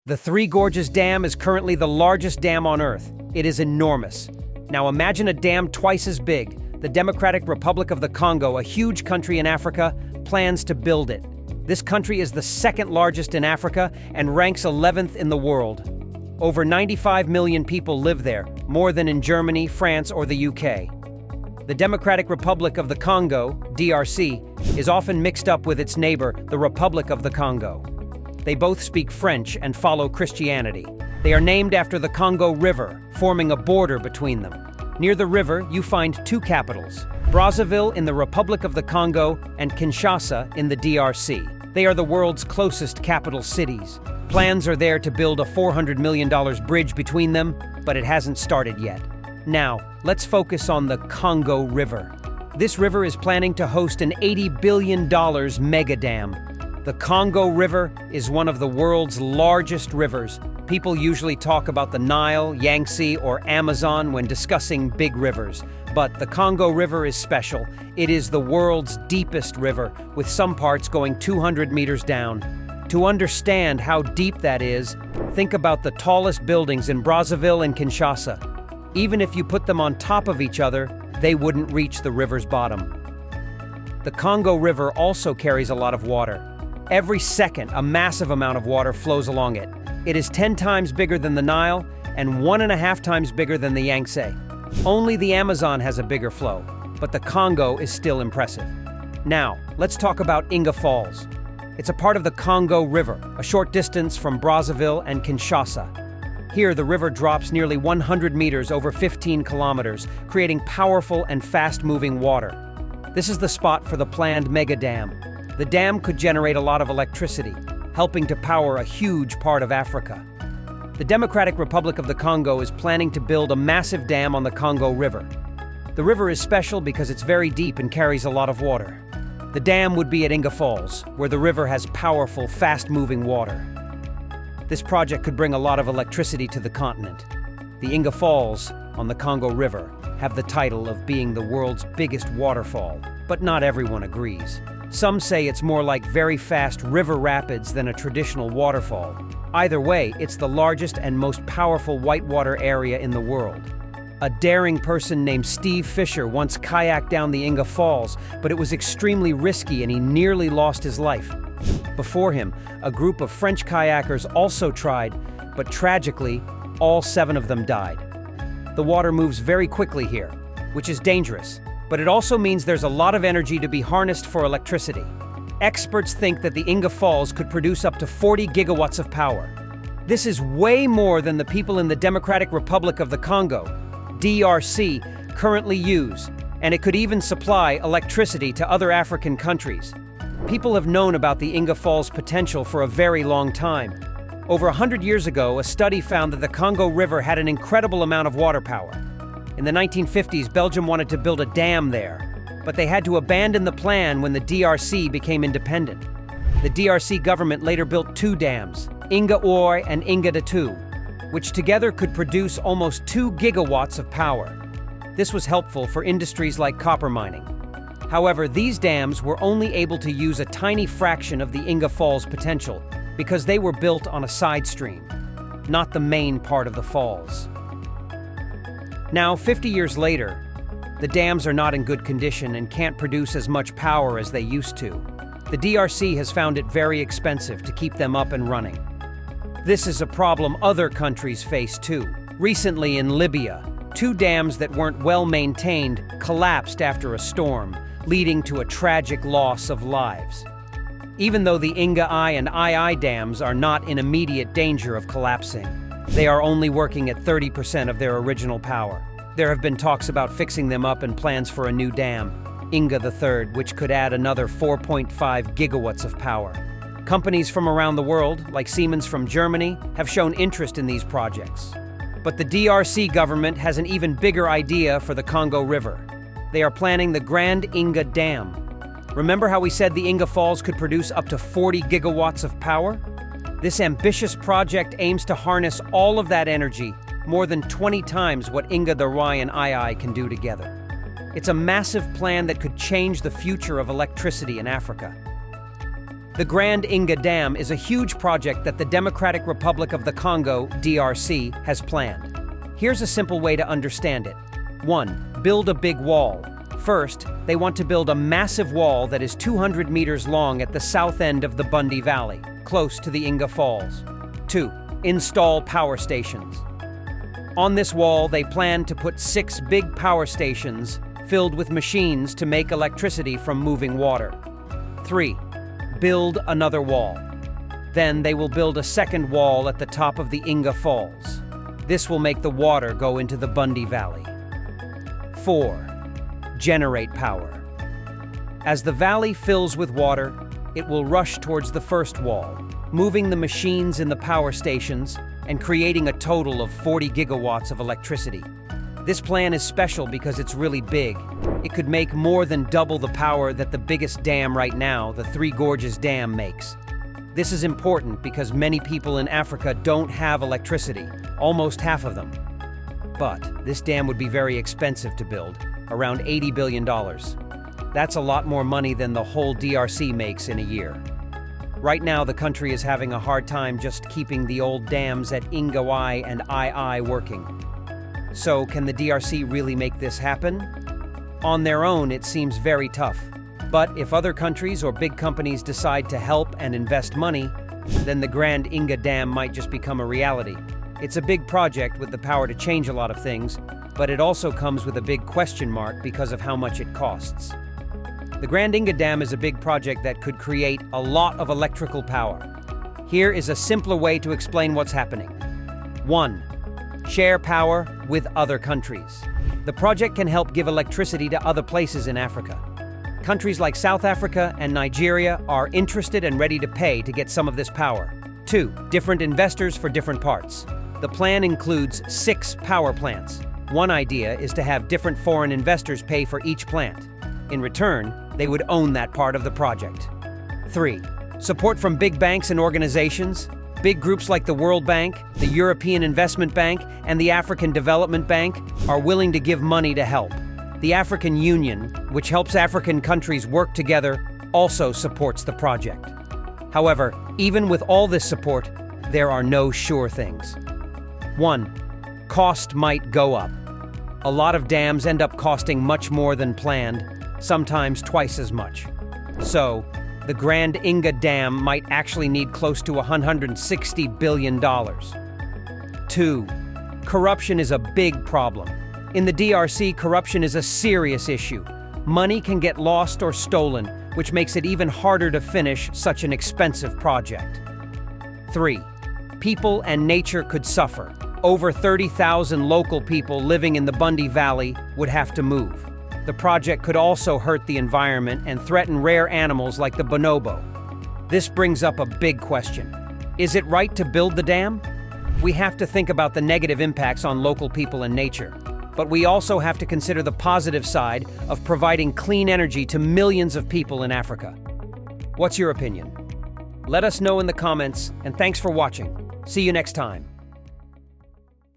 The Three Gorges Dam is currently the largest dam on Earth. It is enormous. Now imagine a dam twice as big. The Democratic Republic of the Congo, a huge country in Africa, plans to build it. This country is the second largest in Africa and ranks 11th in the world. Over 95 million people live there, more than in Germany, France, or the UK. The Democratic Republic of the Congo, DRC, is often mixed up with its neighbor, the Republic of the Congo. They both speak French and follow Christianity. They are named after the Congo River, forming a border between them. Near the river, you find two capitals, Brazzaville in the Republic of the Congo and Kinshasa in the DRC. They are the world's closest capital cities. Plans are there to build a $400 million bridge between them, but it hasn't started yet. Now, let's focus on the Congo River. This river is planning to host an $80 billion mega dam. The Congo River is one of the world's largest rivers. People usually talk about the Nile, Yangtze, or Amazon when discussing big rivers. But the Congo River is special. It is the world's deepest river, with some parts going 200 meters down. To understand how deep that is, think about the tallest buildings in Brazzaville and Kinshasa. Even if you put them on top of each other, they wouldn't reach the river's bottom. The Congo River also carries a lot of water. Every second, a massive amount of water flows along it. It is 10 times bigger than the Nile and 1.5 times bigger than the Yangtze. Only the Amazon has a bigger flow, but the Congo is still impressive. Now, let's talk about Inga Falls. It's a part of the Congo River, a short distance from Brazzaville and Kinshasa. Here, the river drops nearly 100 meters over 15 kilometers, creating powerful and fast-moving water. This is the spot for the planned mega dam. The dam could generate a lot of electricity, helping to power a huge part of Africa. The Democratic Republic of the Congo is planning to build a massive dam on the Congo River. The river is special because it's very deep and carries a lot of water. The dam would be at Inga Falls, where the river has powerful, fast-moving water. This project could bring a lot of electricity to the continent. The Inga Falls on the Congo River have the title of being the world's biggest waterfall, but not everyone agrees. Some say it's more like very fast river rapids than a traditional waterfall. Either way, it's the largest and most powerful whitewater area in the world. A daring person named Steve Fisher once kayaked down the Inga Falls, but it was extremely risky and he nearly lost his life. Before him, a group of French kayakers also tried, but tragically, all 7 of them died. The water moves very quickly here, which is dangerous. But it also means there's a lot of energy to be harnessed for electricity. Experts think that the Inga Falls could produce up to 40 gigawatts of power. This is way more than the people in the Democratic Republic of the Congo, DRC, currently use, and it could even supply electricity to other African countries. People have known about the Inga Falls potential for a very long time. Over 100 years ago, a study found that the Congo River had an incredible amount of water power. In the 1950s, Belgium wanted to build a dam there, but they had to abandon the plan when the DRC became independent. The DRC government later built 2 dams, Inga Oy and Inga de Two, which together could produce almost 2 gigawatts of power. This was helpful for industries like copper mining. However, these dams were only able to use a tiny fraction of the Inga Falls potential because they were built on a side stream, not the main part of the falls. Now, 50 years later, the dams are not in good condition and can't produce as much power as they used to. The DRC has found it very expensive to keep them up and running. This is a problem other countries face too. Recently in Libya, 2 dams that weren't well maintained collapsed after a storm, leading to a tragic loss of lives. Even though the Inga I and II dams are not in immediate danger of collapsing, they are only working at 30% of their original power. There have been talks about fixing them up and plans for a new dam, Inga III, which could add another 4.5 gigawatts of power. Companies from around the world, like Siemens from Germany, have shown interest in these projects. But the DRC government has an even bigger idea for the Congo River. They are planning the Grand Inga Dam. Remember how we said the Inga Falls could produce up to 40 gigawatts of power? This ambitious project aims to harness all of that energy, more than 20 times what Inga III and II can do together. It's a massive plan that could change the future of electricity in Africa. The Grand Inga Dam is a huge project that the Democratic Republic of the Congo, DRC, has planned. Here's a simple way to understand it. 1. Build a big wall. First, they want to build a massive wall that is 200 meters long at the south end of the Bundy Valley, close to the Inga Falls. 2. Install power stations. On this wall, they plan to put 6 big power stations filled with machines to make electricity from moving water. 3. Build another wall. Then they will build a second wall at the top of the Inga Falls. This will make the water go into the Bundy Valley. 4. Generate power. As the valley fills with water, it will rush towards the first wall, moving the machines in the power stations and creating a total of 40 gigawatts of electricity. This plan is special because it's really big. It could make more than double the power that the biggest dam right now, the Three Gorges Dam, makes. This is important because many people in Africa don't have electricity, almost half of them. But this dam would be very expensive to build, around $80 billion. That's a lot more money than the whole DRC makes in a year. Right now, the country is having a hard time just keeping the old dams at Inga Y and II working. So, can the DRC really make this happen? On their own, it seems very tough. But if other countries or big companies decide to help and invest money, then the Grand Inga Dam might just become a reality. It's a big project with the power to change a lot of things, but it also comes with a big question mark because of how much it costs. The Grand Inga Dam is a big project that could create a lot of electrical power. Here is a simpler way to explain what's happening. 1. Share power with other countries. The project can help give electricity to other places in Africa. Countries like South Africa and Nigeria are interested and ready to pay to get some of this power. 2. Different investors for different parts. The plan includes 6 power plants. One idea is to have different foreign investors pay for each plant. In return, they would own that part of the project. 3. Support from big banks and organizations. Big groups like the World Bank, the European Investment Bank, and the African Development Bank are willing to give money to help. The African Union, which helps African countries work together, also supports the project. However, even with all this support, there are no sure things. 1. Cost might go up. A lot of dams end up costing much more than planned, sometimes twice as much. So, the Grand Inga Dam might actually need close to $160 billion. 2. Corruption is a big problem. In the DRC, corruption is a serious issue. Money can get lost or stolen, which makes it even harder to finish such an expensive project. 3. People and nature could suffer. Over 30,000 local people living in the Bundy Valley would have to move. The project could also hurt the environment and threaten rare animals like the bonobo. This brings up a big question. Is it right to build the dam? We have to think about the negative impacts on local people and nature. But we also have to consider the positive side of providing clean energy to millions of people in Africa. What's your opinion? Let us know in the comments, and thanks for watching. See you next time.